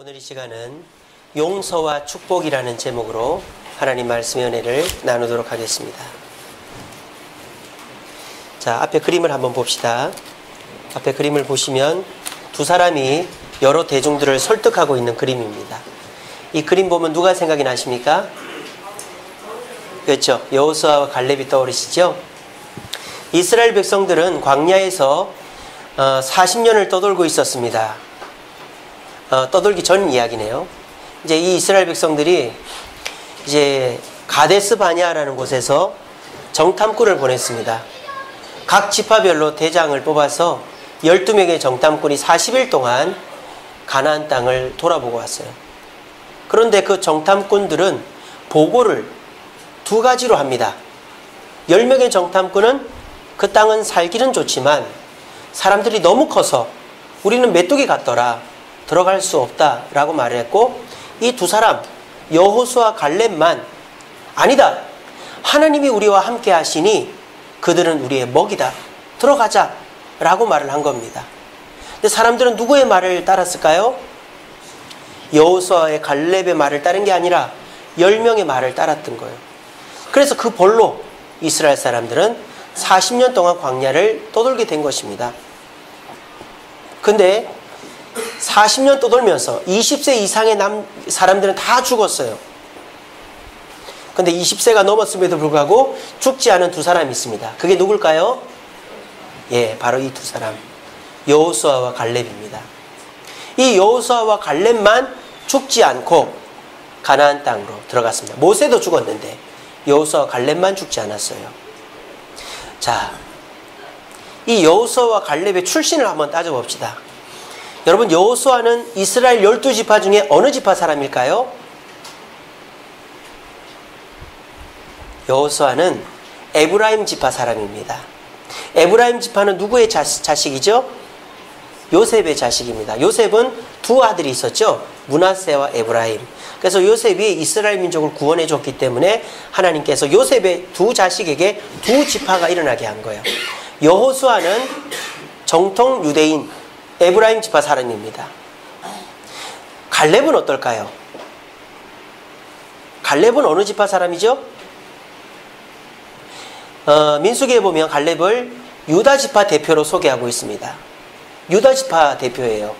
오늘 이 시간은 용서와 축복이라는 제목으로 하나님 말씀의 은혜를 나누도록 하겠습니다. 자, 앞에 그림을 한번 봅시다. 앞에 그림을 보시면 두 사람이 여러 대중들을 설득하고 있는 그림입니다. 이 그림 보면 누가 생각이 나십니까? 그렇죠. 여호수아와 갈렙이 떠오르시죠? 이스라엘 백성들은 광야에서 40년을 떠돌고 있었습니다. 떠돌기 전 이야기네요. 이제 이 이스라엘 백성들이 이제 가데스 바냐라는 곳에서 정탐꾼을 보냈습니다. 각 지파별로 대장을 뽑아서 12명의 정탐꾼이 40일 동안 가나안 땅을 돌아보고 왔어요. 그런데 그 정탐꾼들은 보고를 두 가지로 합니다. 10명의 정탐꾼은 그 땅은 살기는 좋지만 사람들이 너무 커서 우리는 메뚜기 같더라. 들어갈 수 없다라고 말을 했고, 이 두 사람 여호수아 갈렙만 아니다. 하나님이 우리와 함께 하시니 그들은 우리의 먹이다. 들어가자 라고 말을 한 겁니다. 근데 사람들은 누구의 말을 따랐을까요? 여호수아의 갈렙의 말을 따른 게 아니라 10명의 말을 따랐던 거예요. 그래서 그 벌로 이스라엘 사람들은 40년 동안 광야를 떠돌게 된 것입니다. 근데 40년 떠돌면서 20세 이상의 사람들은 다 죽었어요. 근데 20세가 넘었음에도 불구하고 죽지 않은 두 사람이 있습니다. 그게 누굴까요? 예, 바로 이 두 사람. 여호수아와 갈렙입니다. 이 여호수아와 갈렙만 죽지 않고 가나안 땅으로 들어갔습니다. 모세도 죽었는데 여호수아와 갈렙만 죽지 않았어요. 자, 이 여호수아와 갈렙의 출신을 한번 따져봅시다. 여러분, 여호수아는 이스라엘 12지파 중에 어느 지파 사람일까요? 여호수아는 에브라임 지파 사람입니다. 에브라임 지파는 누구의 자식이죠? 요셉의 자식입니다. 요셉은 두 아들이 있었죠. 므낫세와 에브라임. 그래서 요셉이 이스라엘 민족을 구원해 줬기 때문에 하나님께서 요셉의 두 자식에게 두 지파가 일어나게 한 거예요. 여호수아는 정통 유대인 에브라임 지파 사람입니다. 갈렙은 어떨까요? 갈렙은 어느 지파 사람이죠? 민수기에 보면 갈렙을 유다 지파 대표로 소개하고 있습니다. 유다 지파 대표예요.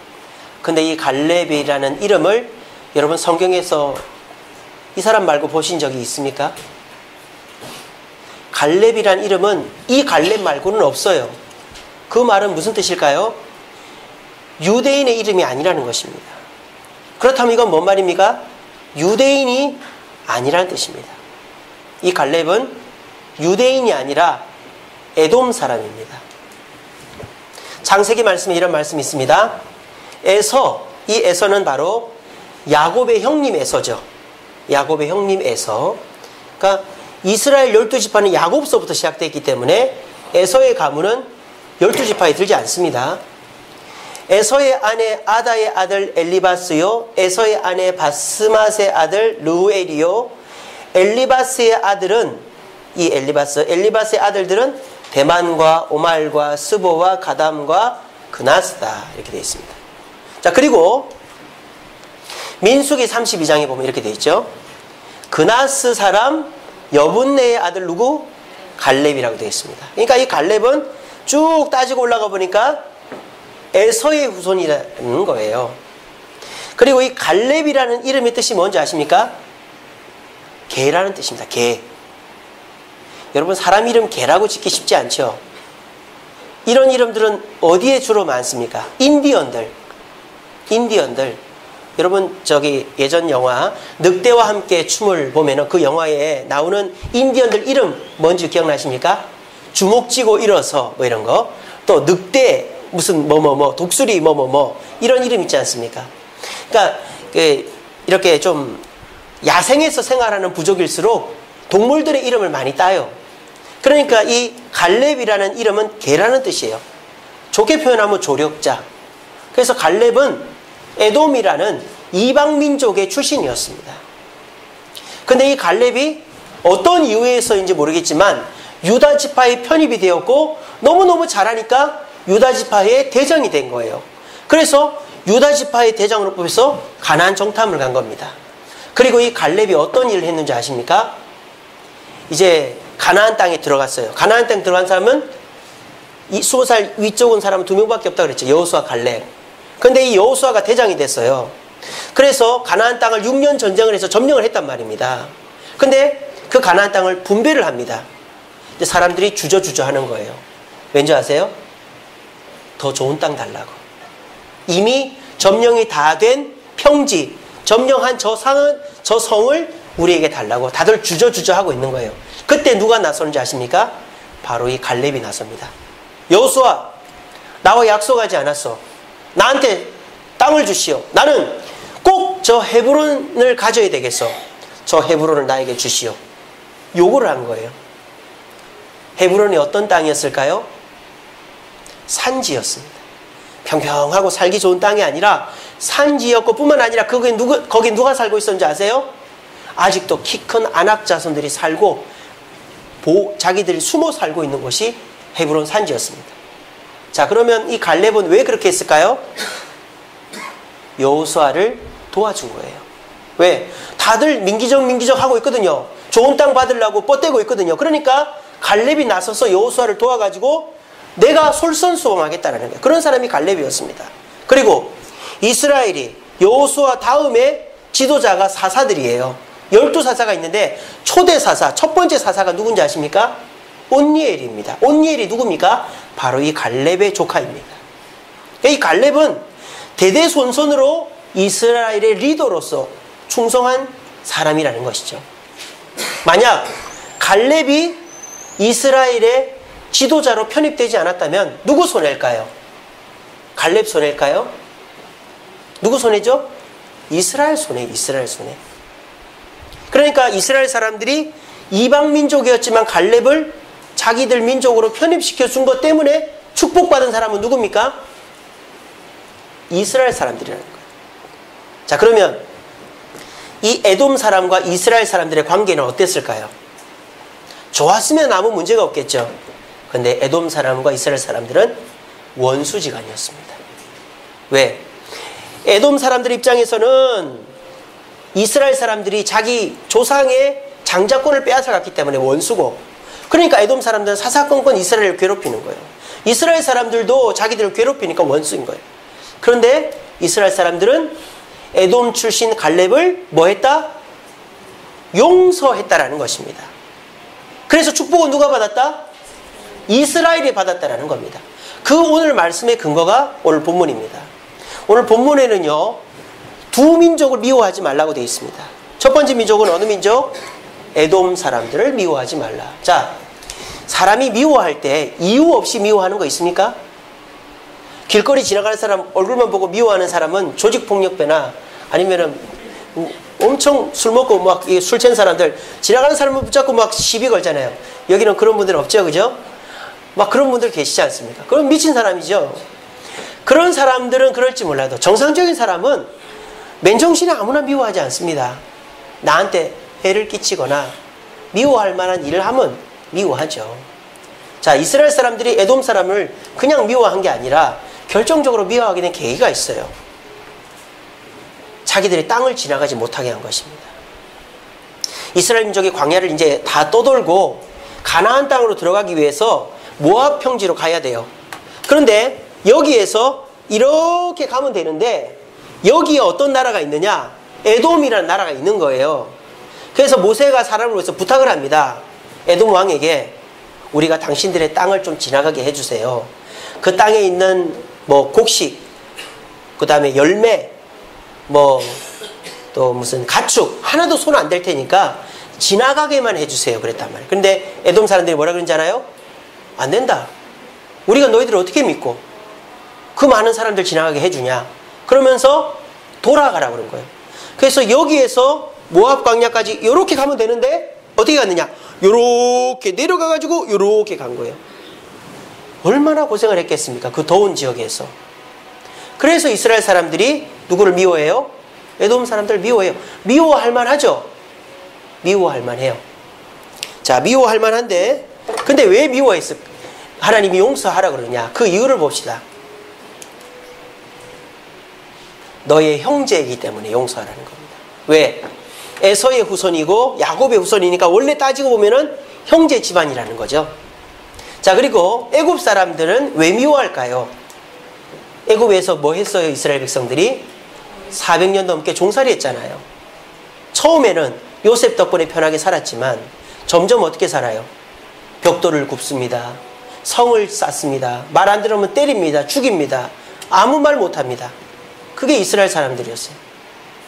근데 이 갈렙이라는 이름을 여러분 성경에서 이 사람 말고 보신 적이 있습니까? 갈렙이란 이름은 이 갈렙 말고는 없어요. 그 말은 무슨 뜻일까요? 유대인의 이름이 아니라는 것입니다. 그렇다면 이건 뭔 말입니까? 유대인이 아니라는 뜻입니다. 이 갈렙은 유대인이 아니라 에돔 사람입니다. 창세기 말씀에 이런 말씀이 있습니다. 에서, 이 에서는 바로 야곱의 형님 에서죠. 야곱의 형님 에서. 그러니까 이스라엘 12지파는 야곱서부터 시작됐기 때문에 에서의 가문은 12지파에 들지 않습니다. 에서의 아내 아다의 아들 엘리바스요, 에서의 아내 바스맛의 아들 르우엘이요, 엘리바스의 아들은 엘리바스의 아들들은 대만과 오말과 스보와 가담과 그나스다. 이렇게 되어 있습니다. 자, 그리고 민수기 32장에 보면 이렇게 되어 있죠. 그나스 사람 여분네의 아들 누구? 갈렙이라고 되어 있습니다. 그러니까 이 갈렙은 쭉 따지고 올라가 보니까 에서의 후손이라는 거예요. 그리고 이 갈렙이라는 이름의 뜻이 뭔지 아십니까? 개라는 뜻입니다. 개. 여러분, 사람 이름 개라고 짓기 쉽지 않죠? 이런 이름들은 어디에 주로 많습니까? 인디언들. 여러분, 저기 예전 영화 늑대와 함께 춤을 보면은 그 영화에 나오는 인디언들 이름 뭔지 기억나십니까? 주먹 쥐고 일어서 뭐 이런 거. 또 늑대 무슨 독수리 이런 이름 있지 않습니까? 그러니까 이렇게 좀 야생에서 생활하는 부족일수록 동물들의 이름을 많이 따요. 그러니까 이 갈렙이라는 이름은 개라는 뜻이에요. 좋게 표현하면 조력자. 그래서 갈렙은 에돔이라는 이방 민족의 출신이었습니다. 근데 이 갈렙이 어떤 이유에서인지 모르겠지만 유다 지파에 편입이 되었고 너무너무 잘하니까 유다 지파의 대장이 된 거예요. 그래서 유다 지파의 대장으로 뽑혀서 가나안 정탐을 간 겁니다. 그리고 이 갈렙이 어떤 일을 했는지 아십니까? 이제 가나안 땅에 들어갔어요. 가나안 땅에 들어간 사람은 이 20살 위쪽 온 사람은 2명밖에 없다고 그랬죠. 여호수아, 갈렙. 근데 이 여호수아가 대장이 됐어요. 그래서 가나안 땅을 6년 전쟁을 해서 점령을 했단 말입니다. 근데 그 가나안 땅을 분배를 합니다. 이제 사람들이 주저주저 하는 거예요. 왠지 아세요? 더 좋은 땅 달라고. 이미 점령이 다 된 평지, 점령한 저 성을 우리에게 달라고 다들 주저주저 하고 있는 거예요. 그때 누가 나서는지 아십니까? 바로 이 갈렙이 나섭니다. 여호수아, 나와 약속하지 않았어. 나한테 땅을 주시오. 나는 꼭 저 헤브론을 가져야 되겠어. 저 헤브론을 나에게 주시오. 요구를 한 거예요. 헤브론이 어떤 땅이었을까요? 산지였습니다. 평평하고 살기 좋은 땅이 아니라 산지였고 뿐만 아니라 거기 누가 살고 있었는지 아세요? 아직도 키 큰 아낙 자손들이 살고 자기들이 숨어 살고 있는 곳이 헤브론 산지였습니다. 자, 그러면 이 갈렙은 왜 그렇게 했을까요? 여호수아를 도와준 거예요. 왜? 다들 민기적 하고 있거든요. 좋은 땅 받으려고 뻗대고 있거든요. 그러니까 갈렙이 나서서 여호수아를 도와가지고 내가 솔선수범하겠다는 거예요. 그런 사람이 갈렙이었습니다. 그리고 이스라엘이 여호수아 다음에 지도자가 사사들이에요. 12사사가 있는데 초대 사사, 첫 번째 사사가 누군지 아십니까? 온니엘입니다. 온니엘이 누굽니까? 바로 이 갈렙의 조카입니다. 이 갈렙은 대대손손으로 이스라엘의 리더로서 충성한 사람이라는 것이죠. 만약 갈렙이 이스라엘의 지도자로 편입되지 않았다면 누구 손해일까요? 갈렙 손해일까요? 누구 손해죠? 이스라엘 손해, 이스라엘 손해. 그러니까 이스라엘 사람들이 이방 민족이었지만 갈렙을 자기들 민족으로 편입시켜 준 것 때문에 축복받은 사람은 누굽니까? 이스라엘 사람들이라는 거예요. 자, 그러면 이 에돔 사람과 이스라엘 사람들의 관계는 어땠을까요? 좋았으면 아무 문제가 없겠죠. 근데 에돔 사람과 이스라엘 사람들은 원수지간이었습니다. 왜? 에돔 사람들 입장에서는 이스라엘 사람들이 자기 조상의 장자권을 빼앗아갔기 때문에 원수고, 그러니까 에돔 사람들은 사사건건 이스라엘을 괴롭히는 거예요. 이스라엘 사람들도 자기들을 괴롭히니까 원수인 거예요. 그런데 이스라엘 사람들은 에돔 출신 갈렙을 뭐 했다? 용서했다라는 것입니다. 그래서 축복은 누가 받았다? 이스라엘이 받았다라는 겁니다. 그 오늘 말씀의 근거가 오늘 본문입니다. 오늘 본문에는요, 두 민족을 미워하지 말라고 되어 있습니다. 첫 번째 민족은 어느 민족? 에돔 사람들을 미워하지 말라. 자, 사람이 미워할 때 이유 없이 미워하는 거 있습니까? 길거리 지나가는 사람 얼굴만 보고 미워하는 사람은 조직폭력배나 아니면은 엄청 술 먹고 막 술 취한 사람들 지나가는 사람을 붙잡고 막 시비 걸잖아요. 여기는 그런 분들은 없죠, 그죠? 막 그런 분들 계시지 않습니까? 그럼 미친 사람이죠. 그런 사람들은 그럴지 몰라도 정상적인 사람은 맨정신에 아무나 미워하지 않습니다. 나한테 해를 끼치거나 미워할 만한 일을 하면 미워하죠. 자, 이스라엘 사람들이 에돔 사람을 그냥 미워한 게 아니라 결정적으로 미워하게 된 계기가 있어요. 자기들의 땅을 지나가지 못하게 한 것입니다. 이스라엘 민족이 광야를 이제 다 떠돌고 가나안 땅으로 들어가기 위해서 모압 평지로 가야 돼요. 그런데 여기에서 이렇게 가면 되는데 여기에 어떤 나라가 있느냐? 에돔이라는 나라가 있는 거예요. 그래서 모세가 사람을 위해서 부탁을 합니다. 에돔 왕에게 우리가 당신들의 땅을 좀 지나가게 해주세요. 그 땅에 있는 뭐 곡식, 그 다음에 열매, 뭐 또 무슨 가축 하나도 손 안 댈 테니까 지나가게만 해주세요. 그랬단 말이에요. 근데 에돔 사람들이 뭐라 그런지 알아요? 안 된다. 우리가 너희들을 어떻게 믿고 그 많은 사람들 지나가게 해주냐. 그러면서 돌아가라고 그런 거예요. 그래서 여기에서 모압 광야까지 이렇게 가면 되는데 어떻게 갔느냐? 요렇게 내려가가지고 요렇게 간 거예요. 얼마나 고생을 했겠습니까? 그 더운 지역에서. 그래서 이스라엘 사람들이 누구를 미워해요? 에돔 사람들 미워해요. 미워할 만하죠? 미워할 만해요. 자, 미워할 만한데 근데 왜 미워했을까? 하나님이 용서하라 그러냐? 그 이유를 봅시다. 너의 형제이기 때문에 용서하라는 겁니다. 왜? 에서의 후손이고 야곱의 후손이니까 원래 따지고 보면은 형제 집안이라는 거죠. 자, 그리고 애굽 사람들은 왜 미워할까요? 애굽에서 뭐 했어요? 이스라엘 백성들이 400년 넘게 종살이 했잖아요. 처음에는 요셉 덕분에 편하게 살았지만 점점 어떻게 살아요? 벽돌을 굽습니다. 성을 쌓습니다. 말 안 들으면 때립니다. 죽입니다. 아무 말 못합니다. 그게 이스라엘 사람들이었어요.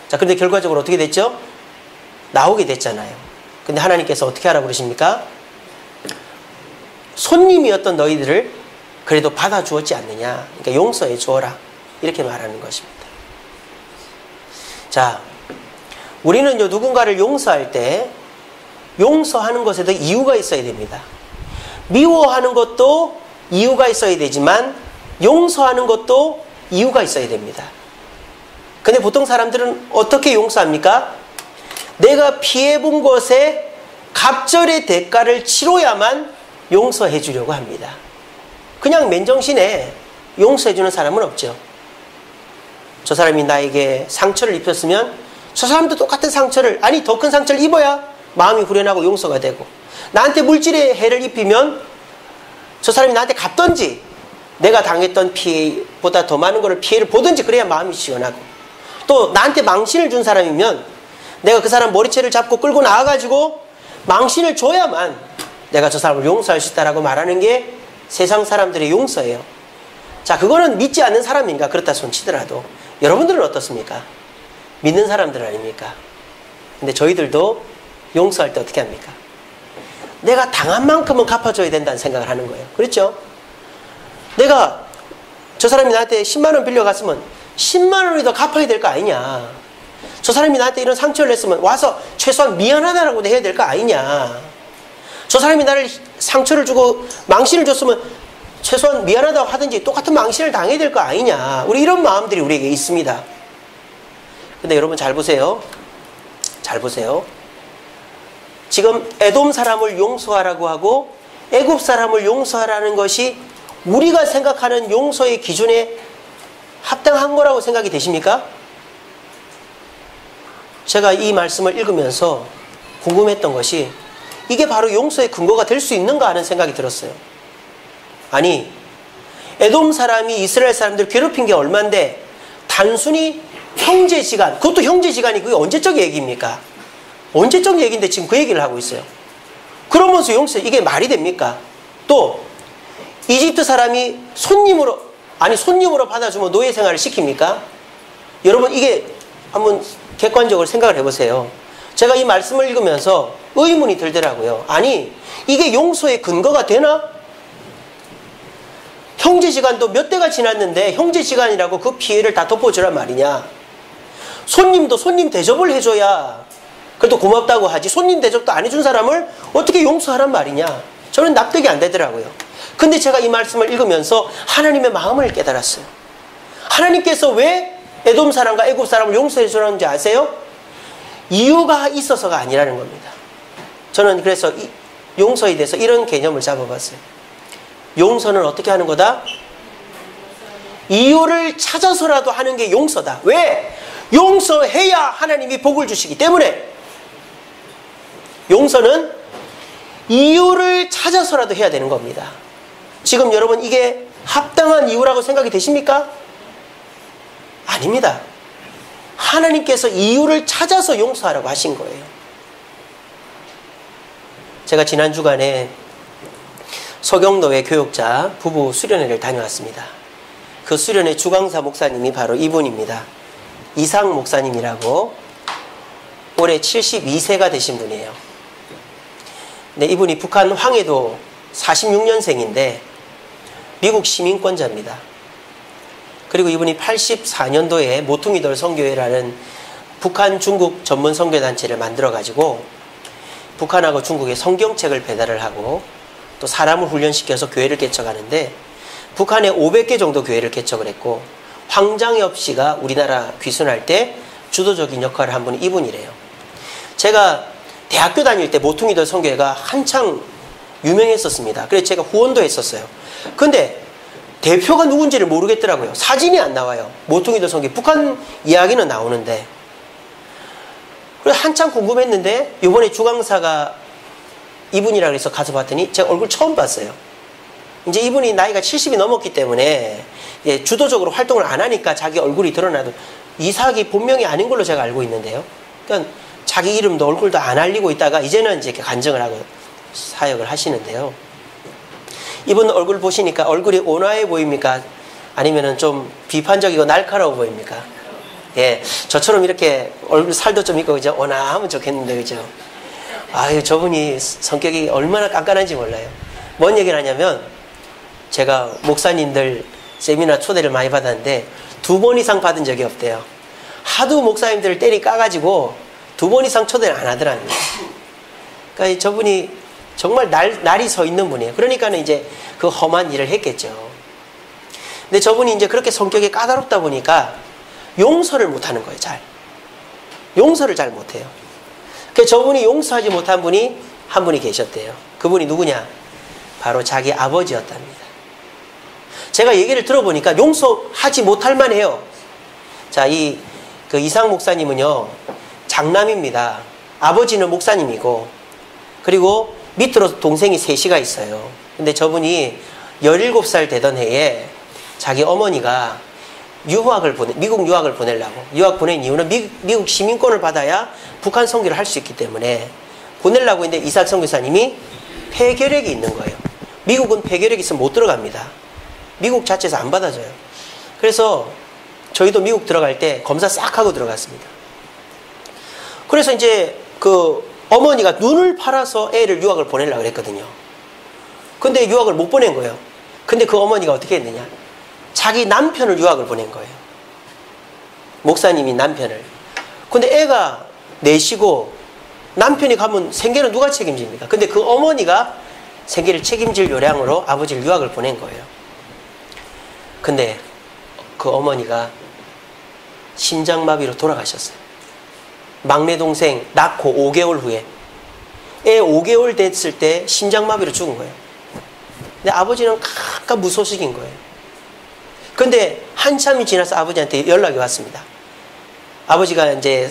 자, 그런데 결과적으로 어떻게 됐죠? 나오게 됐잖아요. 근데 하나님께서 어떻게 하라고 그러십니까? 손님이었던 너희들을 그래도 받아주었지 않느냐. 그러니까 용서해 주어라. 이렇게 말하는 것입니다. 자, 우리는요, 누군가를 용서할 때 용서하는 것에도 이유가 있어야 됩니다. 미워하는 것도 이유가 있어야 되지만 용서하는 것도 이유가 있어야 됩니다. 근데 보통 사람들은 어떻게 용서합니까? 내가 피해본 것에 갑절의 대가를 치러야만 용서해 주려고 합니다. 그냥 맨정신에 용서해 주는 사람은 없죠. 저 사람이 나에게 상처를 입혔으면 저 사람도 똑같은 상처를, 아니 더 큰 상처를 입어야 마음이 후련하고 용서가 되고, 나한테 물질의 해를 입히면 저 사람이 나한테 갚든지 내가 당했던 피해보다 더 많은 거를 피해를 보든지 그래야 마음이 시원하고, 또 나한테 망신을 준 사람이면 내가 그 사람 머리채를 잡고 끌고 나와가지고 망신을 줘야만 내가 저 사람을 용서할 수 있다라고 말하는 게 세상 사람들의 용서예요. 자, 그거는 믿지 않는 사람인가 그렇다 손치더라도 여러분들은 어떻습니까? 믿는 사람들 아닙니까? 근데 저희들도 용서할 때 어떻게 합니까? 내가 당한 만큼은 갚아줘야 된다는 생각을 하는 거예요. 그렇죠? 내가 저 사람이 나한테 10만 원 빌려갔으면 10만 원이 더 갚아야 될 거 아니냐. 저 사람이 나한테 이런 상처를 했으면 와서 최소한 미안하다라고도 해야 될 거 아니냐. 저 사람이 나를 상처를 주고 망신을 줬으면 최소한 미안하다고 하든지 똑같은 망신을 당해야 될 거 아니냐. 우리 이런 마음들이 우리에게 있습니다. 근데 여러분 잘 보세요. 잘 보세요. 지금 에돔 사람을 용서하라고 하고 애굽 사람을 용서하라는 것이 우리가 생각하는 용서의 기준에 합당한 거라고 생각이 되십니까? 제가 이 말씀을 읽으면서 궁금했던 것이 이게 바로 용서의 근거가 될 수 있는가 하는 생각이 들었어요. 아니, 에돔 사람이 이스라엘 사람들 괴롭힌 게 얼만데 단순히 형제지간, 그것도 형제지간이 그게 언제적 얘기입니까? 언제적 얘기인데 지금 그 얘기를 하고 있어요. 그러면서 용서, 이게 말이 됩니까? 또 이집트 사람이 손님으로 받아주면 노예 생활을 시킵니까? 여러분, 이게 한번 객관적으로 생각을 해보세요. 제가 이 말씀을 읽으면서 의문이 들더라고요. 아니, 이게 용서의 근거가 되나? 형제지간도 몇 대가 지났는데 형제지간이라고 그 피해를 다 덮어주란 말이냐? 손님도 손님 대접을 해줘야 그래도 고맙다고 하지, 손님 대접도 안 해준 사람을 어떻게 용서하란 말이냐? 저는 납득이 안 되더라고요. 근데 제가 이 말씀을 읽으면서 하나님의 마음을 깨달았어요. 하나님께서 왜 에돔 사람과 애굽 사람을 용서해 주는지 아세요? 이유가 있어서가 아니라는 겁니다. 저는 그래서 이 용서에 대해서 이런 개념을 잡아봤어요. 용서는 어떻게 하는 거다? 이유를 찾아서라도 하는 게 용서다. 왜? 용서해야 하나님이 복을 주시기 때문에. 용서는 이유를 찾아서라도 해야 되는 겁니다. 지금 여러분 이게 합당한 이유라고 생각이 되십니까? 아닙니다. 하나님께서 이유를 찾아서 용서하라고 하신 거예요. 제가 지난 주간에 서경노회 교육자 부부 수련회를 다녀왔습니다. 그 수련회 주강사 목사님이 바로 이분입니다. 이상 목사님이라고 올해 72세가 되신 분이에요. 네, 이분이 북한 황해도 46년생인데 미국 시민권자입니다. 그리고 이분이 84년도에 모퉁이돌 선교회라는 북한 중국 전문 선교단체를 만들어가지고 북한하고 중국에 성경책을 배달을 하고 또 사람을 훈련시켜서 교회를 개척하는데 북한에 500개 정도 교회를 개척을 했고 황장엽 씨가 우리나라 귀순할 때 주도적인 역할을 한 분이 이분이래요. 제가 대학교 다닐 때 모퉁이돌 선교회가 한창 유명했었습니다. 그래서 제가 후원도 했었어요. 근데 대표가 누군지를 모르겠더라고요. 사진이 안 나와요. 모퉁이돌 성교 북한 이야기는 나오는데. 그래서 한참 궁금했는데 이번에 주강사가 이분이라 그래서 가서 봤더니 제가 얼굴 처음 봤어요. 이제 이분이 나이가 70이 넘었기 때문에 주도적으로 활동을 안 하니까 자기 얼굴이 드러나도 이삭이 본명이 아닌 걸로 제가 알고 있는데요. 그러니까 자기 이름도 얼굴도 안 알리고 있다가 이제는 이제 이렇게 간증을 하고 사역을 하시는데요. 이분 얼굴 보시니까 얼굴이 온화해 보입니까? 아니면은 좀 비판적이고 날카로워 보입니까? 예, 저처럼 이렇게 얼굴 살도 좀 있고 그죠? 온화하면 좋겠는데 그죠? 아유, 저분이 성격이 얼마나 깐깐한지 몰라요. 뭔 얘기를 하냐면 제가 목사님들 세미나 초대를 많이 받았는데 2번 이상 받은 적이 없대요. 하도 목사님들을 때리 까가지고 2번 이상 초대를 안 하더랍니다. 그러니까 저분이 정말 날이 서 있는 분이에요. 그러니까는 이제 그 험한 일을 했겠죠. 근데 저분이 이제 그렇게 성격이 까다롭다 보니까 용서를 못 하는 거예요, 잘. 용서를 잘 못해요. 그래서 저분이 용서하지 못한 분이 한 분이 계셨대요. 그분이 누구냐? 바로 자기 아버지였답니다. 제가 얘기를 들어보니까 용서하지 못할 만해요. 자, 그 이상 목사님은요, 장남입니다. 아버지는 목사님이고, 그리고 밑으로 동생이 3이가 있어요. 근데 저분이 17살 되던 해에 자기 어머니가 미국 유학을 보내려고. 유학 보낸 이유는 미국 시민권을 받아야 북한 선교를 할 수 있기 때문에 보내려고 했는데 이삭 선교사님이 폐결핵이 있는 거예요. 미국은 폐결핵이 있으면 못 들어갑니다. 미국 자체에서 안 받아줘요. 그래서 저희도 미국 들어갈 때 검사 싹 하고 들어갔습니다. 그래서 이제 그 어머니가 눈을 팔아서 애를 유학을 보내려고 그랬거든요. 근데 유학을 못 보낸 거예요. 근데 그 어머니가 어떻게 했느냐? 자기 남편을 유학을 보낸 거예요. 목사님이 남편을. 근데 애가 넷이고 남편이 가면 생계는 누가 책임집니까? 근데 그 어머니가 생계를 책임질 요량으로 아버지를 유학을 보낸 거예요. 근데 그 어머니가 심장마비로 돌아가셨어요. 막내 동생 낳고 5개월 후에. 애 5개월 됐을 때 심장마비로 죽은 거예요. 근데 아버지는 각각 무소식인 거예요. 근데 한참이 지나서 아버지한테 연락이 왔습니다. 아버지가 이제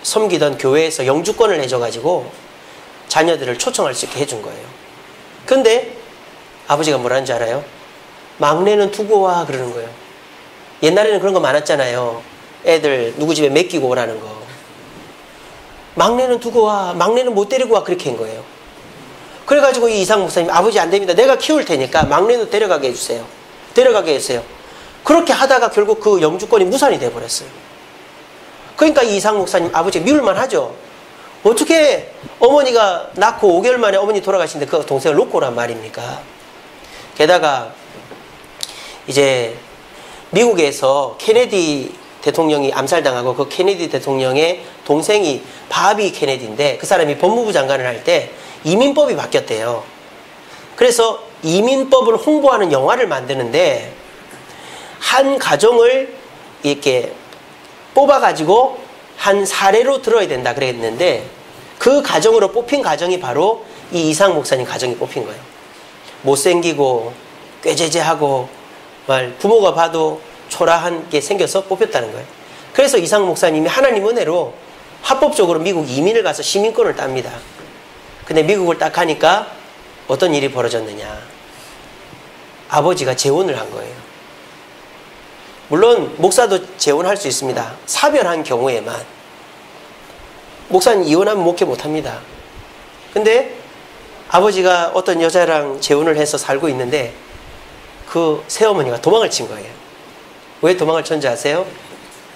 섬기던 교회에서 영주권을 해줘가지고 자녀들을 초청할 수 있게 해준 거예요. 근데 아버지가 뭐라는 줄 알아요? 막내는 두고 와 그러는 거예요. 옛날에는 그런 거 많았잖아요. 애들 누구 집에 맡기고 오라는 거. 막내는 두고 와, 막내는 못 데리고 와, 그렇게 한 거예요. 그래가지고 이 이상 목사님, 아버지 안 됩니다. 내가 키울 테니까 막내도 데려가게 해주세요. 데려가게 했어요. 그렇게 하다가 결국 그 영주권이 무산이 돼버렸어요. 그러니까 이 이상 목사님 아버지가 미울만 하죠. 어떻게 어머니가 낳고 5개월 만에 어머니 돌아가시는데 그 동생을 놓고 오란 말입니까? 게다가 이제 미국에서 케네디 대통령이 암살당하고 그 케네디 대통령의 동생이 바비 케네디인데 그 사람이 법무부 장관을 할 때 이민법이 바뀌었대요. 그래서 이민법을 홍보하는 영화를 만드는데 한 가정을 이렇게 뽑아가지고 한 사례로 들어야 된다 그랬는데 그 가정으로 뽑힌 가정이 바로 이 이상 목사님 가정이 뽑힌 거예요. 못생기고 꾀죄죄하고 부모가 봐도 초라한 게 생겨서 뽑혔다는 거예요. 그래서 이상 목사님이 하나님 은혜로 합법적으로 미국 이민을 가서 시민권을 땁니다. 근데 미국을 딱 가니까 어떤 일이 벌어졌느냐. 아버지가 재혼을 한 거예요. 물론 목사도 재혼할 수 있습니다. 사별한 경우에만. 목사는 이혼하면 목회 못합니다. 근데 아버지가 어떤 여자랑 재혼을 해서 살고 있는데 그 새어머니가 도망을 친 거예요. 왜 도망을 쳤는지 아세요?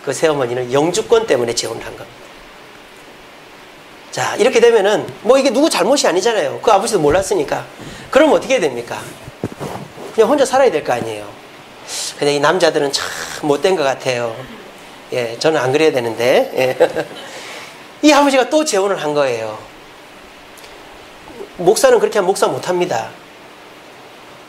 그 새어머니는 영주권 때문에 재혼을 한 겁니다. 자, 이렇게 되면은 뭐 이게 누구 잘못이 아니잖아요. 그 아버지도 몰랐으니까. 그럼 어떻게 됩니까? 그냥 혼자 살아야 될 거 아니에요. 근데 이 남자들은 참 못된 것 같아요. 예, 저는 안 그래야 되는데. 예. 이 아버지가 또 재혼을 한 거예요. 목사는 그렇게 하면 목사 못합니다.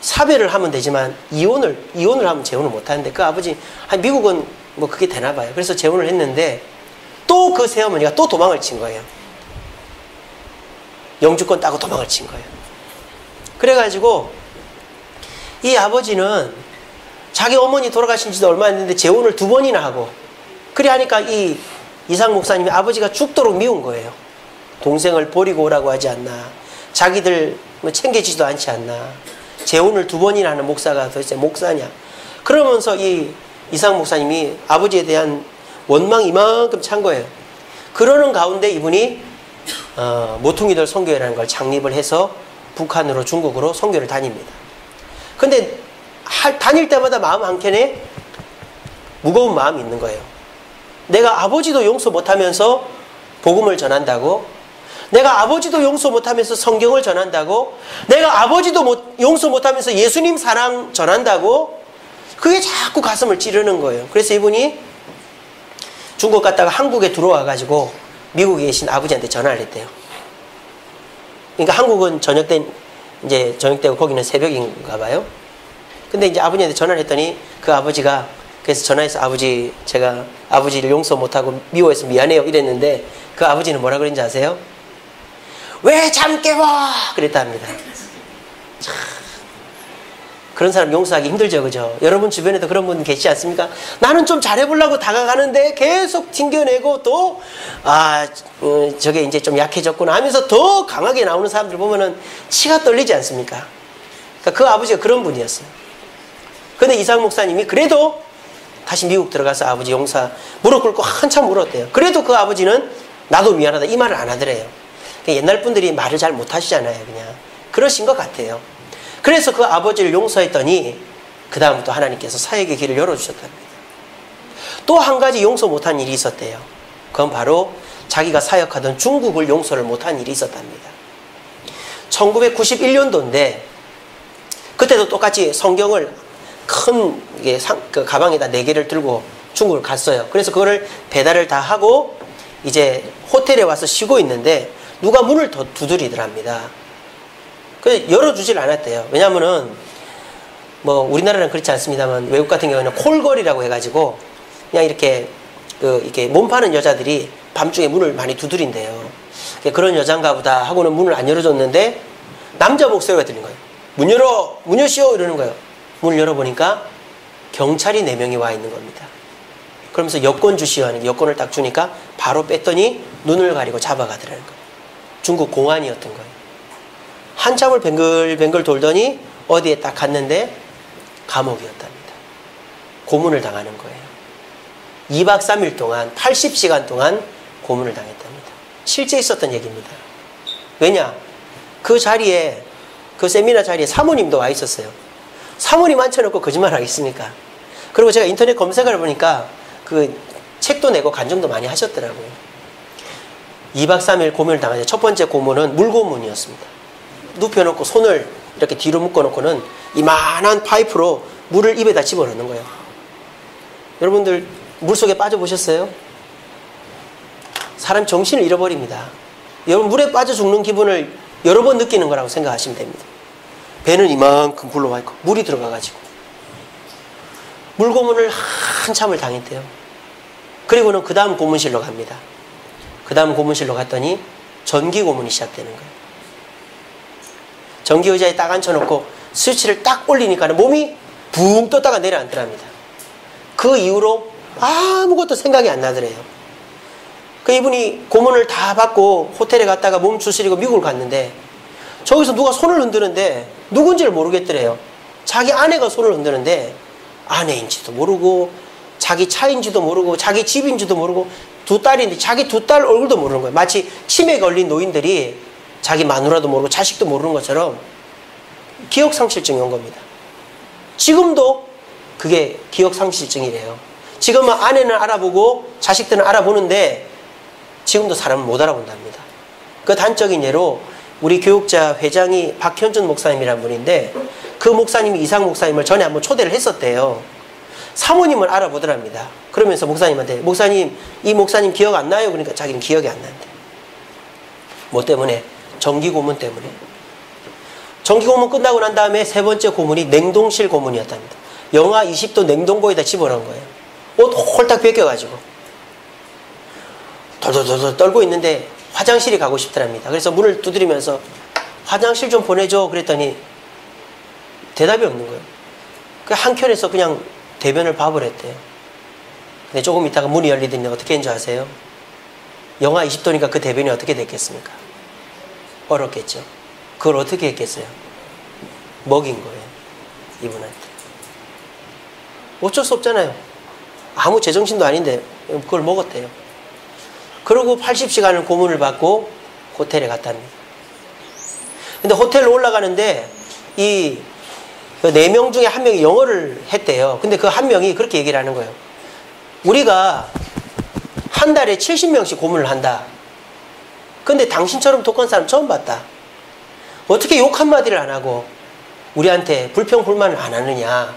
사별을 하면 되지만 이혼을 하면 재혼을 못하는데 그 아버지, 미국은 뭐 그게 되나 봐요. 그래서 재혼을 했는데 또 그 새어머니가 또 도망을 친 거예요. 영주권 따고 도망을 친 거예요. 그래가지고 이 아버지는 자기 어머니 돌아가신 지도 얼마 안 됐는데 재혼을 2번이나 하고 그래 하니까 이 이상 목사님이 아버지가 죽도록 미운 거예요. 동생을 버리고 오라고 하지 않나. 자기들 뭐 챙겨지지도 않지 않나. 재혼을 2번이나 하는 목사가 도대체 목사냐. 그러면서 이 이상 목사님이 아버지에 대한 원망이 이만큼 찬 거예요. 그러는 가운데 이분이 모퉁이들 선교회라는 걸 창립을 해서 북한으로 중국으로 선교를 다닙니다. 근데 다닐 때마다 마음 한켠에 무거운 마음이 있는 거예요. 내가 아버지도 용서 못하면서 복음을 전한다고, 내가 아버지도 용서 못하면서 성경을 전한다고, 내가 아버지도 용서 못하면서 예수님 사랑 전한다고, 그게 자꾸 가슴을 찌르는 거예요. 그래서 이분이 중국 갔다가 한국에 들어와가지고 미국에 계신 아버지한테 전화를 했대요. 그러니까 한국은 저녁되고 거기는 새벽인가 봐요. 근데 이제 아버지한테 전화를 했더니 그 아버지가 그래서 전화해서 아버지, 제가 아버지를 용서 못하고 미워해서 미안해요 이랬는데 그 아버지는 뭐라 그랬는지 아세요? 왜 잠 깨워! 그랬답니다. 참, 그런 사람 용서하기 힘들죠, 그죠? 여러분 주변에도 그런 분 계시지 않습니까? 나는 좀 잘해보려고 다가가는데 계속 튕겨내고 또 저게 이제 좀 약해졌구나 하면서 더 강하게 나오는 사람들 보면은 치가 떨리지 않습니까? 그러니까 그 아버지가 그런 분이었어요. 근데 이상 목사님이 그래도 다시 미국 들어가서 아버지 용서 무릎 꿇고 한참 울었대요. 그래도 그 아버지는 나도 미안하다 이 말을 안 하더래요. 옛날 분들이 말을 잘 못하시잖아요. 그냥 그러신 것 같아요. 그래서 그 아버지를 용서했더니 그 다음부터 하나님께서 사역의 길을 열어주셨답니다. 또 한 가지 용서 못한 일이 있었대요. 그건 바로 자기가 사역하던 중국을 용서를 못한 일이 있었답니다. 1991년도인데 그때도 똑같이 성경을 큰 그 가방에다 4개를 들고 중국을 갔어요. 그래서 그거를 배달을 다 하고 이제 호텔에 와서 쉬고 있는데 누가 문을 더 두드리더랍니다. 그래서 열어주질 않았대요. 왜냐면은 뭐 우리나라는 그렇지 않습니다만 외국 같은 경우는 콜걸이라고 해가지고 그냥 이렇게 이렇게 몸 파는 여자들이 밤중에 문을 많이 두드린대요. 그런 여잔가 보다 하고는 문을 안 열어줬는데 남자 목소리가 들린 거예요. 문 열어! 문 여시오! 이러는 거예요. 문을 열어보니까 경찰이 4명이 와 있는 겁니다. 그러면서 여권 주시오 하는 여권을 딱 주니까 바로 뺐더니 눈을 가리고 잡아가더라는 거예요. 중국 공안이었던 거예요. 한참을 뱅글뱅글 돌더니 어디에 딱 갔는데 감옥이었답니다. 고문을 당하는 거예요. 2박 3일 동안 80시간 동안 고문을 당했답니다. 실제 있었던 얘기입니다. 왜냐? 그 자리에 그 세미나 자리에 사모님도 와 있었어요. 사모님 앉혀놓고 거짓말 하겠습니까? 그리고 제가 인터넷 검색을 해보니까 그 책도 내고 간증도 많이 하셨더라고요. 2박 3일 고문을 당하죠. 첫 번째 고문은 물고문이었습니다. 눕혀놓고 손을 이렇게 뒤로 묶어놓고는 이만한 파이프로 물을 입에다 집어넣는 거예요. 여러분들 물속에 빠져보셨어요? 사람 정신을 잃어버립니다. 여러분 물에 빠져 죽는 기분을 여러 번 느끼는 거라고 생각하시면 됩니다. 배는 이만큼 굴러와 있고 물이 들어가가지고 물고문을 한참을 당했대요. 그리고는 그 다음 고문실로 갑니다. 그 다음 고문실로 갔더니 전기 고문이 시작되는 거예요. 전기 의자에 딱 앉혀놓고 스위치를 딱 올리니까 몸이 붕 떴다가 내려앉더랍니다. 그 이후로 아무것도 생각이 안 나더래요. 그 이분이 고문을 다 받고 호텔에 갔다가 몸 추스리고 미국을 갔는데 저기서 누가 손을 흔드는데 누군지를 모르겠더래요. 자기 아내가 손을 흔드는데 아내인지도 모르고 자기 차인지도 모르고 자기 집인지도 모르고 두 딸인데 자기 두 딸 얼굴도 모르는 거예요. 마치 치매에 걸린 노인들이 자기 마누라도 모르고 자식도 모르는 것처럼 기억상실증이 온 겁니다. 지금도 그게 기억상실증이래요. 지금은 아내는 알아보고 자식들은 알아보는데 지금도 사람은 못 알아본답니다. 그 단적인 예로 우리 교육자 회장이 박현준 목사님이라는 분인데 그 목사님이 이상 목사님을 전에 한번 초대를 했었대요. 사모님을 알아보더랍니다. 그러면서 목사님한테 목사님 이 목사님 기억 안 나요? 그러니까 자기는 기억이 안 난대. 뭐 때문에? 전기고문 때문에. 전기고문 끝나고 난 다음에 세 번째 고문이 냉동실 고문이었답니다. 영하 20도 냉동고에다 집어넣은 거예요. 옷 홀딱 벗겨가지고 덜덜덜 떨고 있는데 화장실이 가고 싶더랍니다. 그래서 문을 두드리면서 화장실 좀 보내줘 그랬더니 대답이 없는 거예요. 한켠에서 그냥 대변을 봐버렸대요. 근데 조금 있다가 문이 열리더니 어떻게 했는 줄 아세요? 영하 20도니까 그 대변이 어떻게 됐겠습니까? 얼었겠죠. 그걸 어떻게 했겠어요? 먹인 거예요. 이분한테. 어쩔 수 없잖아요. 아무 제정신도 아닌데 그걸 먹었대요. 그러고 80시간을 고문을 받고 호텔에 갔답니다. 근데 호텔로 올라가는데 이 4명 중에 1명이 영어를 했대요. 근데 그 1명이 그렇게 얘기를 하는 거예요. 우리가 한 달에 70명씩 고문을 한다. 근데 당신처럼 독한 사람 처음 봤다. 어떻게 욕 한마디를 안 하고 우리한테 불평 불만을 안 하느냐.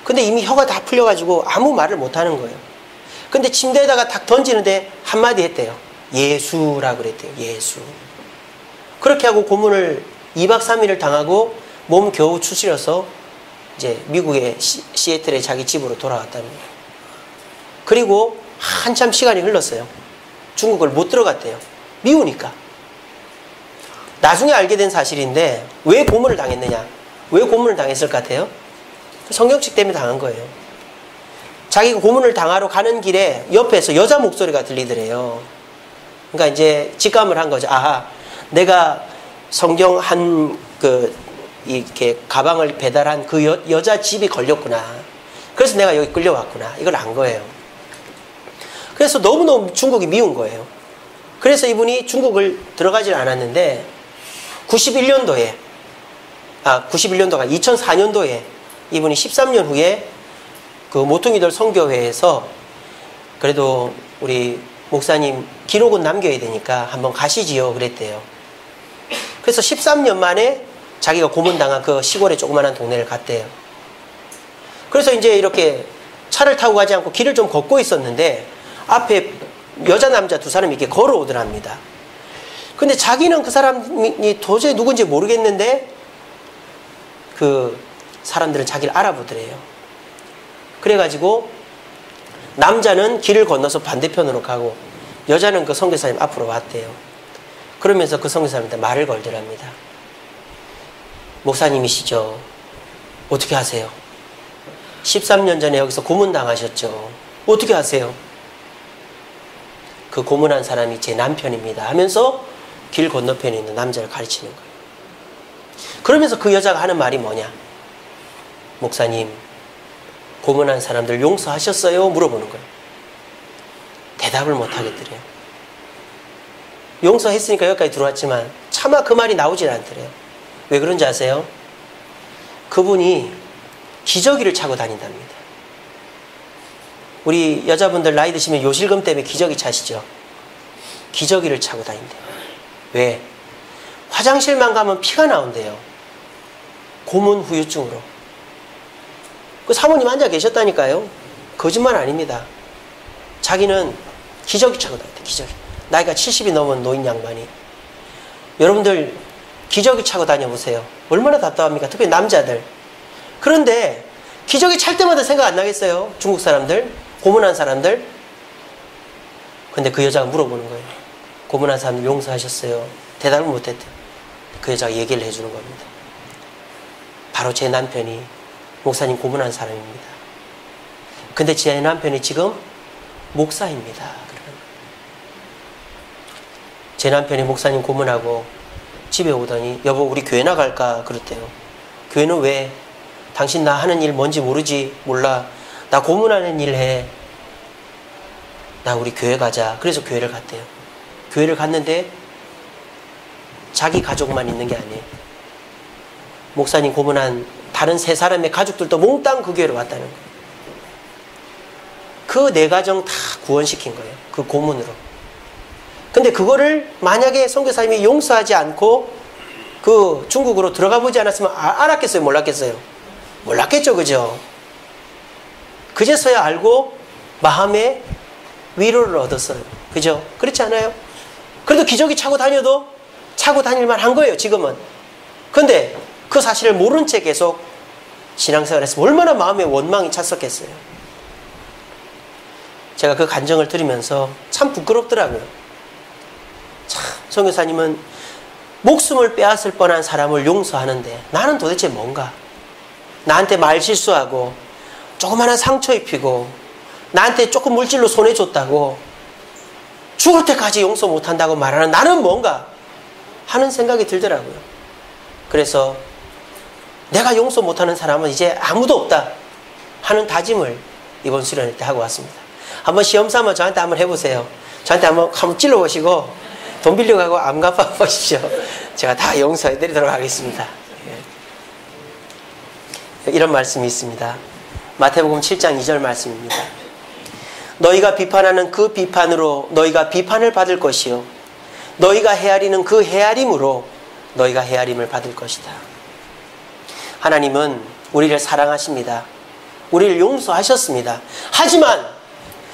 근데 이미 혀가 다 풀려가지고 아무 말을 못 하는 거예요. 근데 침대에다가 탁 던지는데 한마디 했대요. 예수라고 그랬대요. 예수. 그렇게 하고 고문을 2박 3일을 당하고 몸 겨우 추스려서 이제 미국의 시애틀에 자기 집으로 돌아왔답니다. 그리고 한참 시간이 흘렀어요. 중국을 못 들어갔대요. 미우니까. 나중에 알게 된 사실인데 왜 고문을 당했느냐? 왜 고문을 당했을 것 같아요? 성경책 때문에 당한 거예요. 자기가 고문을 당하러 가는 길에 옆에서 여자 목소리가 들리더래요. 그러니까 이제 직감을 한 거죠. 아하, 내가 성경 이렇게 가방을 배달한 그 여자 집이 걸렸구나. 그래서 내가 여기 끌려왔구나. 이걸 안 거예요. 그래서 너무너무 중국이 미운 거예요. 그래서 이분이 중국을 들어가질 않았는데 91년도가 2004년도에 이분이 13년 후에 그 모퉁이들 선교회에서 그래도 우리 목사님 기록은 남겨야 되니까 한번 가시지요 그랬대요. 그래서 13년 만에 자기가 고문당한 그 시골의 조그만한 동네를 갔대요. 그래서 이제 이렇게 차를 타고 가지 않고 길을 좀 걷고 있었는데 앞에 여자 남자 두 사람이 이렇게 걸어오더랍니다. 근데 자기는 그 사람이 도저히 누군지 모르겠는데 그 사람들은 자기를 알아보더래요. 그래가지고 남자는 길을 건너서 반대편으로 가고 여자는 그 선교사님 앞으로 왔대요. 그러면서 그 선교사님한테 말을 걸더랍니다. 목사님이시죠? 어떻게 하세요? 13년 전에 여기서 고문당하셨죠? 어떻게 하세요? 그 고문한 사람이 제 남편입니다 하면서 길 건너편에 있는 남자를 가르치는 거예요. 그러면서 그 여자가 하는 말이 뭐냐? 목사님, 고문한 사람들 용서하셨어요? 물어보는 거예요. 대답을 못 하겠더래요. 용서했으니까 여기까지 들어왔지만 차마 그 말이 나오질 않더래요. 왜 그런지 아세요? 그분이 기저귀를 차고 다닌답니다. 우리 여자분들 나이 드시면 요실금 때문에 기저귀 차시죠? 기저귀를 차고 다닌대요. 왜? 화장실만 가면 피가 나온대요. 고문 후유증으로. 그 사모님 앉아 계셨다니까요. 거짓말 아닙니다. 자기는 기저귀 차고 다닌대. 기저귀. 나이가 70이 넘은 노인 양반이. 여러분들 기저귀 차고 다녀보세요. 얼마나 답답합니까? 특히 남자들. 그런데 기저귀 찰 때마다 생각 안 나겠어요? 중국 사람들, 고문한 사람들. 근데 그 여자가 물어보는 거예요. 고문한 사람들 용서하셨어요? 대답을 못했대요. 그 여자가 얘기를 해주는 겁니다. 바로 제 남편이 목사님 고문한 사람입니다. 근데 제 남편이 지금 목사입니다. 제 남편이 목사님 고문하고 집에 오더니 여보 우리 교회 나갈까 그랬대요. 교회는 왜? 당신 나 하는 일 뭔지 모르지? 몰라. 나 고문하는 일 해. 나 우리 교회 가자. 그래서 교회를 갔대요. 교회를 갔는데 자기 가족만 있는 게 아니에요. 목사님 고문한 다른 3사람의 가족들도 몽땅 그 교회로 왔다는 거예요. 그 4가정 다 구원시킨 거예요. 그 고문으로. 근데 그거를 만약에 선교사님이 용서하지 않고 그 중국으로 들어가 보지 않았으면 알았겠어요? 몰랐겠어요? 몰랐겠죠, 그죠? 그제서야 알고 마음에 위로를 얻었어요. 그죠? 그렇지 않아요? 그래도 기저귀 차고 다녀도 차고 다닐만 한 거예요, 지금은. 근데 그 사실을 모른 채 계속 신앙생활을 했으면 얼마나 마음에 원망이 찼었겠어요. 제가 그 간증을 들으면서 참 부끄럽더라고요. 참, 선교사님은 목숨을 빼앗을 뻔한 사람을 용서하는데 나는 도대체 뭔가? 나한테 말 실수하고 조그마한 상처 입히고 나한테 조금 물질로 손해줬다고 죽을 때까지 용서 못한다고 말하는 나는 뭔가 하는 생각이 들더라고요. 그래서 내가 용서 못하는 사람은 이제 아무도 없다 하는 다짐을 이번 수련회 때 하고 왔습니다. 한번 시험삼아 저한테 한번 해보세요. 저한테 한번 찔러보시고 돈 빌려가고 안 갚아보십시오. 제가 다 용서해드리도록 하겠습니다. 이런 말씀이 있습니다. 마태복음 7장 2절 말씀입니다. 너희가 비판하는 그 비판으로 너희가 비판을 받을 것이요 너희가 헤아리는 그 헤아림으로 너희가 헤아림을 받을 것이다. 하나님은 우리를 사랑하십니다. 우리를 용서하셨습니다. 하지만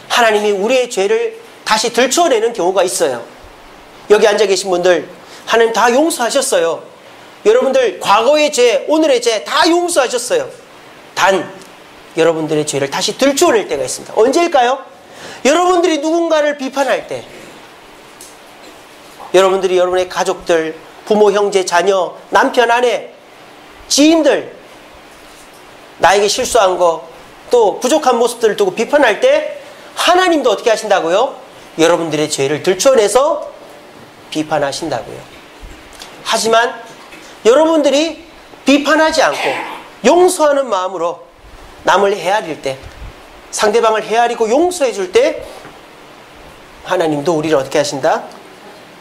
하나님이 우리의 죄를 다시 들춰내는 경우가 있어요. 여기 앉아 계신 분들 하나님 다 용서하셨어요. 여러분들 과거의 죄, 오늘의 죄 다 용서하셨어요. 단 여러분들의 죄를 다시 들춰낼 때가 있습니다. 언제일까요? 여러분들이 누군가를 비판할 때, 여러분들이 여러분의 가족들, 부모, 형제, 자녀, 남편, 아내, 지인들 나에게 실수한 거, 또 부족한 모습들을 두고 비판할 때 하나님도 어떻게 하신다고요? 여러분들의 죄를 들춰내서 비판하신다고요. 하지만 여러분들이 비판하지 않고 용서하는 마음으로 남을 헤아릴 때, 상대방을 헤아리고 용서해 줄 때 하나님도 우리를 어떻게 하신다?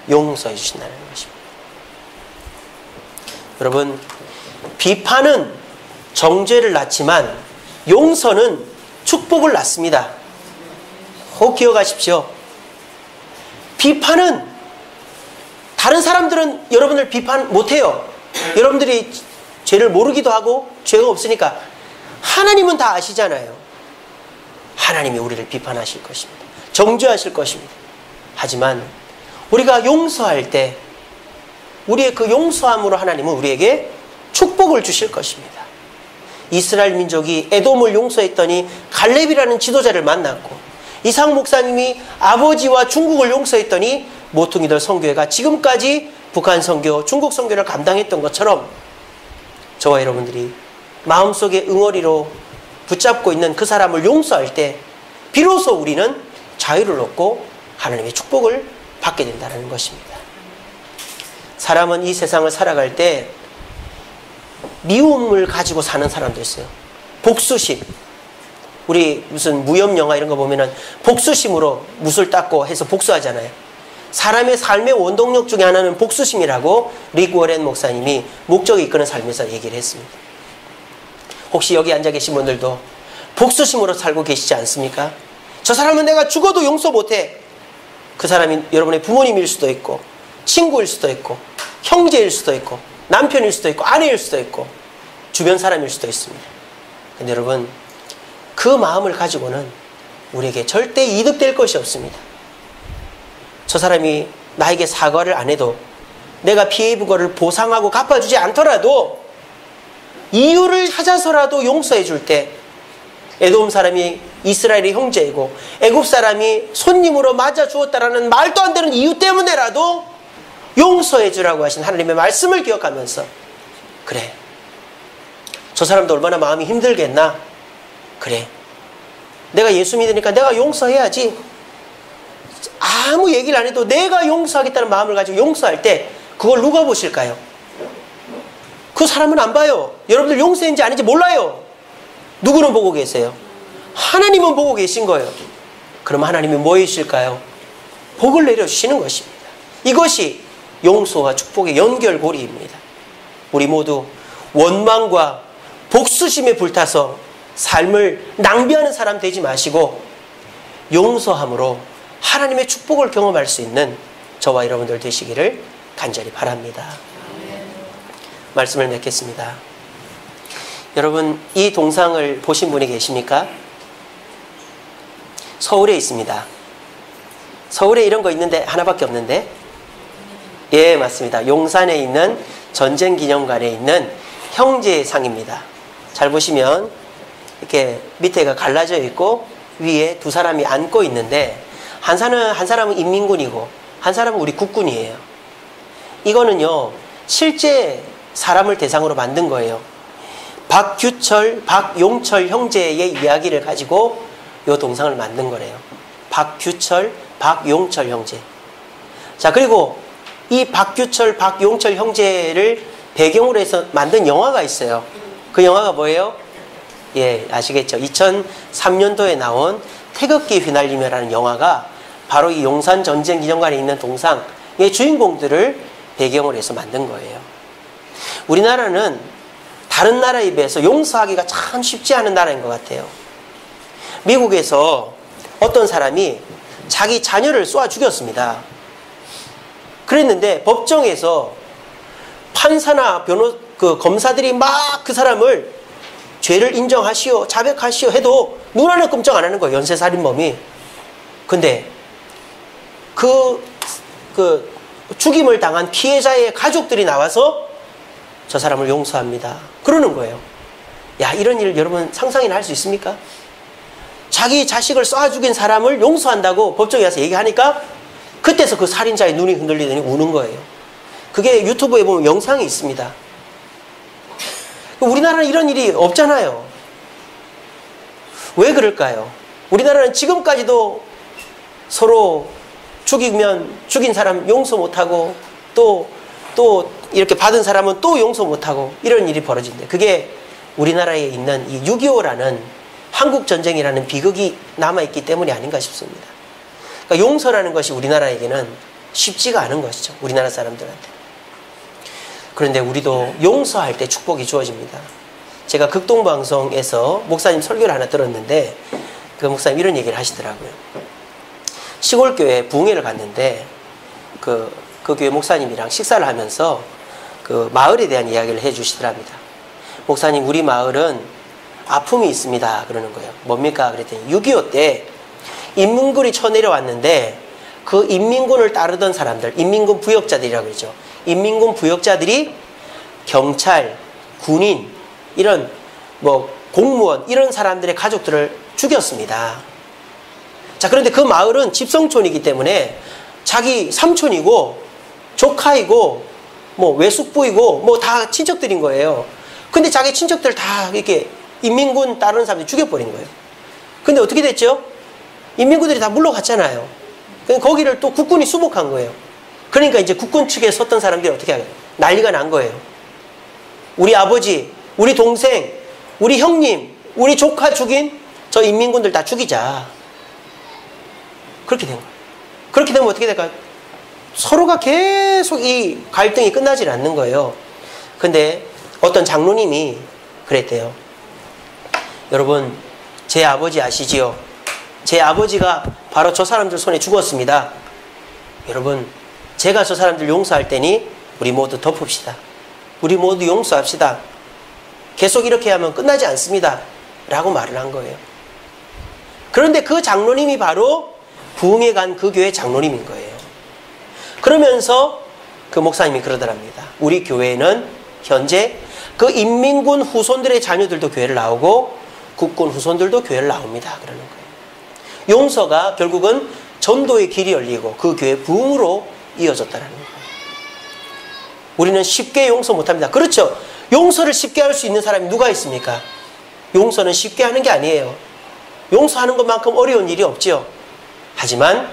용서해 주신다는 것입니다. 여러분, 비판은 정죄를 낳지만 용서는 축복을 낳습니다. 꼭 기억하십시오. 비판은 다른 사람들은 여러분을 비판 못해요. 여러분들이 죄를 모르기도 하고 죄가 없으니까. 하나님은 다 아시잖아요. 하나님이 우리를 비판하실 것입니다. 정죄하실 것입니다. 하지만 우리가 용서할 때 우리의 그 용서함으로 하나님은 우리에게 축복을 주실 것입니다. 이스라엘 민족이 에돔을 용서했더니 갈렙이라는 지도자를 만났고, 이상 목사님이 아버지와 중국을 용서했더니 모퉁이들 선교회가 지금까지 북한 선교, 중국 선교를 감당했던 것처럼 저와 여러분들이 마음속에 응어리로 붙잡고 있는 그 사람을 용서할 때 비로소 우리는 자유를 얻고 하나님의 축복을 받게 된다는 것입니다. 사람은 이 세상을 살아갈 때 미움을 가지고 사는 사람도 있어요. 복수심. 우리 무슨 무협 영화 이런 거 보면은 복수심으로 못을 닦고 해서 복수하잖아요. 사람의 삶의 원동력 중에 하나는 복수심이라고 릭 워렌 목사님이 목적이 이끄는 삶에서 얘기를 했습니다. 혹시 여기 앉아 계신 분들도 복수심으로 살고 계시지 않습니까? 저 사람은 내가 죽어도 용서 못해. 그 사람이 여러분의 부모님일 수도 있고, 친구일 수도 있고, 형제일 수도 있고, 남편일 수도 있고, 아내일 수도 있고, 주변 사람일 수도 있습니다. 근데 여러분, 그 마음을 가지고는 우리에게 절대 이득될 것이 없습니다. 저 사람이 나에게 사과를 안 해도, 내가 피해 입은 거를 보상하고 갚아주지 않더라도 이유를 찾아서라도 용서해 줄 때, 에돔 사람이 이스라엘의 형제이고 애굽 사람이 손님으로 맞아 주었다라는 말도 안 되는 이유 때문에라도 용서해 주라고 하신 하나님의 말씀을 기억하면서, 그래, 저 사람도 얼마나 마음이 힘들겠나? 그래, 내가 예수 믿으니까 내가 용서해야지. 아무 얘기를 안 해도 내가 용서하겠다는 마음을 가지고 용서할 때 그걸 누가 보실까요? 그 사람은 안 봐요. 여러분들 용서했는지 아닌지 몰라요. 누구는 보고 계세요? 하나님은 보고 계신 거예요. 그럼 하나님이 뭐 해주실까요? 복을 내려주시는 것입니다. 이것이 용서와 축복의 연결고리입니다. 우리 모두 원망과 복수심에 불타서 삶을 낭비하는 사람 되지 마시고 용서함으로 하나님의 축복을 경험할 수 있는 저와 여러분들 되시기를 간절히 바랍니다. 말씀을 맺겠습니다. 여러분, 이 동상을 보신 분이 계십니까? 서울에 있습니다. 서울에 이런 거 있는데 하나밖에 없는데? 예, 맞습니다. 용산에 있는 전쟁기념관에 있는 형제상입니다. 잘 보시면 이렇게 밑에가 갈라져 있고 위에 두 사람이 앉고 있는데 한 사람은 인민군이고 한 사람은 우리 국군이에요. 이거는요, 실제 사람을 대상으로 만든 거예요. 박규철, 박용철 형제의 이야기를 가지고 이 동상을 만든 거래요. 박규철, 박용철 형제. 자, 그리고 이 박규철, 박용철 형제를 배경으로 해서 만든 영화가 있어요. 그 영화가 뭐예요? 예, 아시겠죠? 2003년도에 나온 태극기 휘날리며라는 영화가 바로 이 용산 전쟁 기념관에 있는 동상의 주인공들을 배경으로 해서 만든 거예요. 우리나라는 다른 나라에 비해서 용서하기가 참 쉽지 않은 나라인 것 같아요. 미국에서 어떤 사람이 자기 자녀를 쏘아 죽였습니다. 그랬는데 법정에서 판사나 검사들이 막 그 사람을 죄를 인정하시오, 자백하시오 해도 눈 하나 끔찍 안 하는 거예요. 연쇄살인범이. 근데 그 죽임을 당한 피해자의 가족들이 나와서 저 사람을 용서합니다. 그러는 거예요. 야, 이런 일 여러분 상상이나 할 수 있습니까? 자기 자식을 쏴 죽인 사람을 용서한다고 법정에 와서 얘기하니까 그때서 그 살인자의 눈이 흔들리더니 우는 거예요. 그게 유튜브에 보면 영상이 있습니다. 우리나라는 이런 일이 없잖아요. 왜 그럴까요? 우리나라는 지금까지도 서로 죽인 사람 용서 못하고 또 이렇게 받은 사람은 또 용서 못하고 이런 일이 벌어진대. 그게 우리나라에 있는 이 6.25라는 한국전쟁이라는 비극이 남아있기 때문이 아닌가 싶습니다. 그러니까 용서라는 것이 우리나라에게는 쉽지가 않은 것이죠. 우리나라 사람들한테. 그런데 우리도 용서할 때 축복이 주어집니다. 제가 극동방송에서 목사님 설교를 하나 들었는데 그 목사님 이런 얘기를 하시더라고요. 시골교회 부흥회를 갔는데 그 교회 목사님이랑 식사를 하면서 그 마을에 대한 이야기를 해 주시더랍니다. 목사님, 우리 마을은 아픔이 있습니다. 그러는 거예요. 뭡니까? 그랬더니 6.25 때 인민군이 쳐내려왔는데 그 인민군을 따르던 사람들, 인민군 부역자들이라고 그러죠. 인민군 부역자들이 경찰, 군인, 이런 공무원 이런 사람들의 가족들을 죽였습니다. 자, 그런데 그 마을은 집성촌이기 때문에 자기 삼촌이고 조카이고 외숙부이고 다 친척들인 거예요. 근데 자기 친척들 다 이렇게 인민군 따르는 사람들이 죽여버린 거예요. 근데 어떻게 됐죠? 인민군들이 다 물러갔잖아요. 거기를 또 국군이 수복한 거예요. 그러니까 이제 국군 측에 섰던 사람들이 어떻게 하겠어요? 난리가 난 거예요. 우리 아버지, 우리 동생, 우리 형님, 우리 조카 죽인 저 인민군들 다 죽이자. 그렇게 된 거예요. 그렇게 되면 어떻게 될까요? 서로가 계속 이 갈등이 끝나질 않는 거예요. 근데 어떤 장로님이 그랬대요. 여러분, 제 아버지 아시지요? 제 아버지가 바로 저 사람들 손에 죽었습니다. 여러분, 제가 저 사람들 용서할 테니 우리 모두 덮읍시다. 우리 모두 용서합시다. 계속 이렇게 하면 끝나지 않습니다. 라고 말을 한 거예요. 그런데 그 장로님이 바로 부흥회 간 그 교회 장로님인 거예요. 그러면서 그 목사님이 그러더랍니다. 우리 교회는 현재 그 인민군 후손들의 자녀들도 교회를 나오고 국군 후손들도 교회를 나옵니다. 그러는 거예요. 용서가 결국은 전도의 길이 열리고 그 교회 부흥으로 이어졌다는 거예요. 우리는 쉽게 용서 못합니다. 그렇죠. 용서를 쉽게 할 수 있는 사람이 누가 있습니까? 용서는 쉽게 하는 게 아니에요. 용서하는 것만큼 어려운 일이 없지요. 하지만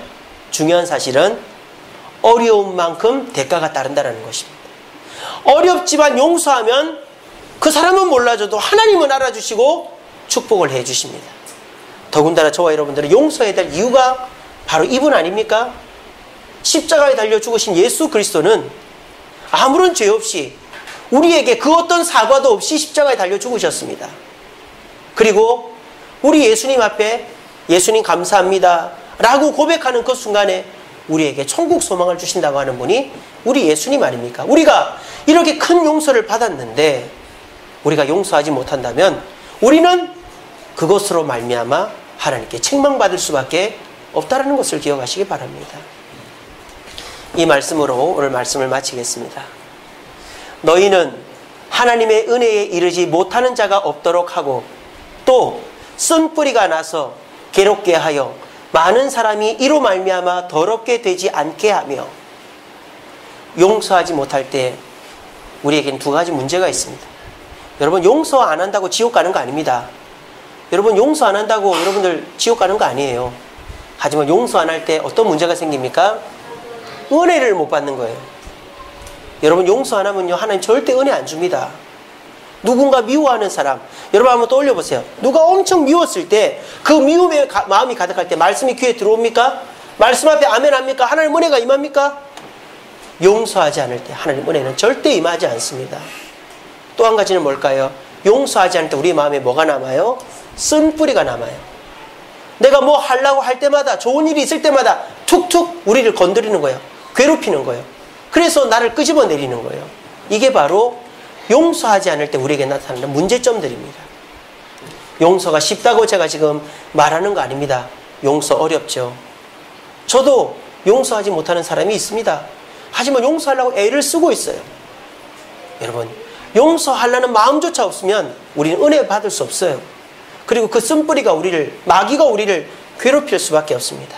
중요한 사실은 어려운 만큼 대가가 따른다는 것입니다. 어렵지만 용서하면 그 사람은 몰라줘도 하나님은 알아주시고 축복을 해주십니다. 더군다나 저와 여러분들은 용서해야 될 이유가 바로 이분 아닙니까? 십자가에 달려 죽으신 예수 그리스도는 아무런 죄 없이 우리에게 그 어떤 사과도 없이 십자가에 달려 죽으셨습니다. 그리고 우리 예수님 앞에 예수님 감사합니다 라고 고백하는 그 순간에 우리에게 천국 소망을 주신다고 하는 분이 우리 예수님 아닙니까? 우리가 이렇게 큰 용서를 받았는데 우리가 용서하지 못한다면 우리는 그것으로 말미암아 하나님께 책망받을 수밖에 없다는 것을 기억하시기 바랍니다. 이 말씀으로 오늘 말씀을 마치겠습니다. 너희는 하나님의 은혜에 이르지 못하는 자가 없도록 하고 또 쓴뿌리가 나서 괴롭게 하여 많은 사람이 이로 말미암아 더럽게 되지 않게 하며. 용서하지 못할 때 우리에겐 두 가지 문제가 있습니다. 여러분 용서 안 한다고 지옥 가는 거 아닙니다. 여러분 용서 안 한다고 여러분들 지옥 가는 거 아니에요. 하지만 용서 안 할 때 어떤 문제가 생깁니까? 은혜를 못 받는 거예요. 여러분 용서 안 하면요 하나님 절대 은혜 안 줍니다. 누군가 미워하는 사람, 여러분 한번 떠올려 보세요. 누가 엄청 미웠을 때 그 미움의 마음이 가득할 때 말씀이 귀에 들어옵니까? 말씀 앞에 아멘 합니까? 하나님 은혜가 임합니까? 용서하지 않을 때 하나님 은혜는 절대 임하지 않습니다. 또 한 가지는 뭘까요? 용서하지 않을 때 우리 마음에 뭐가 남아요? 쓴뿌리가 남아요. 내가 뭐 하려고 할 때마다 좋은 일이 있을 때마다 툭툭 우리를 건드리는 거예요. 괴롭히는 거예요. 그래서 나를 끄집어내리는 거예요. 이게 바로 용서하지 않을 때 우리에게 나타나는 문제점들입니다. 용서가 쉽다고 제가 지금 말하는 거 아닙니다. 용서 어렵죠. 저도 용서하지 못하는 사람이 있습니다. 하지만 용서하려고 애를 쓰고 있어요. 여러분 용서하려는 마음조차 없으면 우리는 은혜 받을 수 없어요. 그리고 그 쓴뿌리가 마귀가 우리를 괴롭힐 수밖에 없습니다.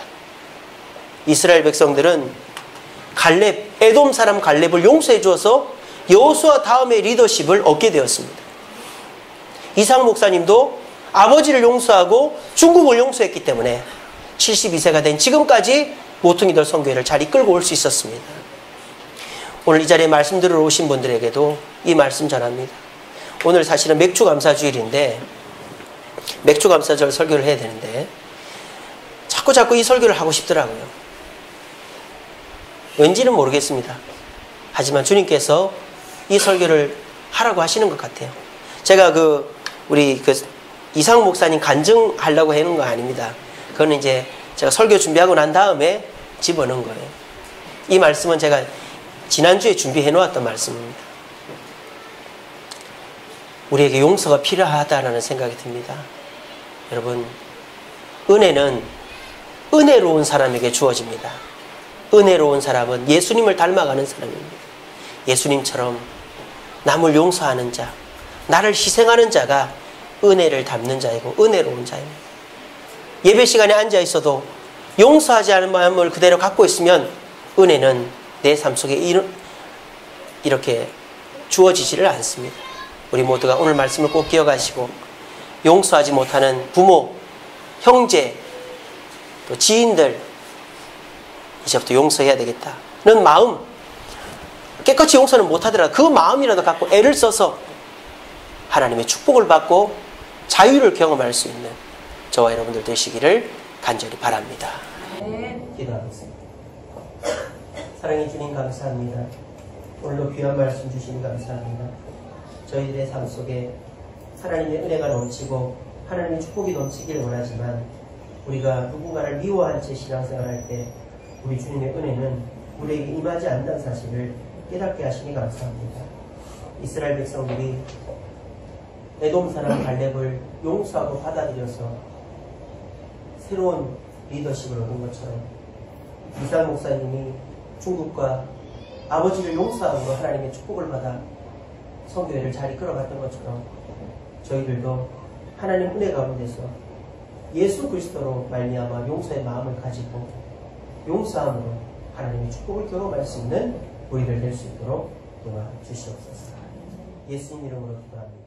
이스라엘 백성들은 에돔 사람 갈렙을 용서해 주어서 여호수아 다음의 리더십을 얻게 되었습니다. 이상 목사님도 아버지를 용서하고 중국을 용서했기 때문에 72세가 된 지금까지 모퉁이돌 선교회를 잘 이끌고 올 수 있었습니다. 오늘 이 자리에 말씀 들으러 오신 분들에게도 이 말씀 전합니다. 오늘 사실은 맥주감사주일인데 맥주감사절 설교를 해야 되는데 자꾸 이 설교를 하고 싶더라고요. 왠지는 모르겠습니다. 하지만 주님께서 이 설교를 하라고 하시는 것 같아요. 제가 우리 이상 목사님 간증하려고 하는 거 아닙니다. 그거는 이제 제가 설교 준비하고 난 다음에 집어넣은 거예요. 이 말씀은 제가 지난주에 준비해 놓았던 말씀입니다. 우리에게 용서가 필요하다는 생각이 듭니다. 여러분, 은혜는 은혜로운 사람에게 주어집니다. 은혜로운 사람은 예수님을 닮아가는 사람입니다. 예수님처럼 남을 용서하는 자, 나를 희생하는 자가 은혜를 담는 자이고 은혜로운 자입니다. 예배 시간에 앉아 있어도 용서하지 않은 마음을 그대로 갖고 있으면 은혜는 내 삶 속에 이렇게 주어지지를 않습니다. 우리 모두가 오늘 말씀을 꼭 기억하시고 용서하지 못하는 부모, 형제, 또 지인들 이제부터 용서해야 되겠다는 마음, 깨끗이 용서는 못하더라도 그 마음이라도 갖고 애를 써서 하나님의 축복을 받고 자유를 경험할 수 있는 저와 여러분들 되시기를 간절히 바랍니다. 기도하겠습니다. 사랑해 주님 감사합니다. 오늘도 귀한 말씀 주시니 감사합니다. 저희들의 삶 속에 하나님의 은혜가 넘치고 하나님의 축복이 넘치기를 원하지만 우리가 누군가를 미워한 채 신앙생활할 때 우리 주님의 은혜는 우리에게 임하지 않는 사실을 깨닫게 하시니 감사합니다. 이스라엘 백성들이 에돔 사람 갈렙을 용서하고 받아들여서 새로운 리더십을 얻은 것처럼 이상 목사님이 중국과 아버지를 용서함으로 하나님의 축복을 받아 선교회를 잘 이끌어갔던 것처럼 저희들도 하나님 은혜 가운데서 예수 그리스도로 말미암아 용서의 마음을 가지고 용서함으로 하나님의 축복을 경험할 수 있는 우리들 될 수 있도록 도와주시옵소서. 예수님 이름으로 기도합니다.